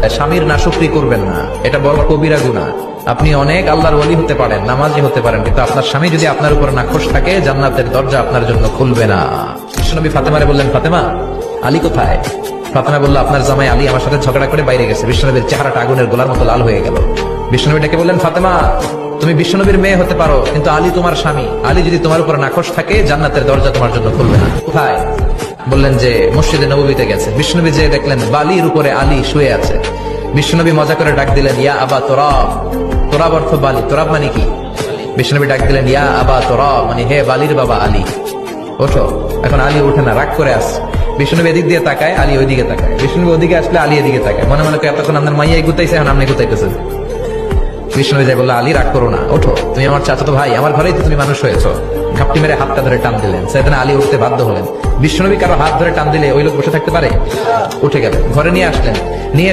স্বামীর নাশুকরি করবেন না, এটা বড় কবিরা গুনাহ। আপনি অনেক আল্লাহর ওয়ালি হতে পারেন, নামাজি হতে পারেন, কিন্তু আপনার স্বামী যদি আপনার উপর নাখোশ থাকে, জান্নাতের দরজা আপনার জন্য খুলবে না। বিশ্বনবী ফাতেমারে বললেন, ফাতেমা, আলী কোথায়? ফাতেমা বলল, আপনার জামাই আলী আমার সাথে ঝগড়া করে বাইরে গেছে। বিশ্বনবীর চেহারাটা আগুনের গোলার মতো লাল হয়ে গেল। বিশ্বনবী ডেকে বললেন, ফাতেমা, তুমি বিশ্বনবীর মেয়ে হতে পারো, কিন্তু আলী তোমার স্বামী। আলী যদি তোমার উপর নাখোশ থাকে, জান্নাতের দরজা তোমার জন্য খুলবে না। কোথায়? বললেন যে মসজিদে নববীতে গেছে। বিশ্বনবী যে দেখলেন বালির উপরে আলী শুয়ে আছে। বিশ্বনবী মজা করে ডাক দিলেন, ইয়া আবা তোরাব। তোরাব অর্থ বালি, তোরাব মানে কি? বিশ্বনবী ডাক দিলেন, ইয়া আবা তোরাব, মানে হে বালির বাবা আলী, ওঠো। এখন আলী ওঠে না, রাগ করে আসছে। বিষ্ণুনবী এদিক দিয়ে তাকায়, আলী ওইদিকে তাকায়। বিষ্ণুনবী ওদিকে আসলে আলী এদিকে তাকায়। মনে মনে এতক্ষণ আপনার মাইয়াই গুতাইছে, এখন আপনি গুতাইতেছেন। বিষ্ণুনবী যাই বললো, আলী রাগ করো না, ওঠো, তুমি আমার চাচাতো ভাই, আমার ঘরেই তো তুমি মানুষ হয়েছো। ঘাপটি মেরে হাতটা ধরে টান দিলেন। সেদিন আলী উঠতে বাধ্য হলেন। বিষ্ণুনবী কারো হাত ধরে টান দিলে ওই লোক বসে থাকতে পারে? উঠে গেলেন, ঘরে নিয়ে আসলেন। নিয়ে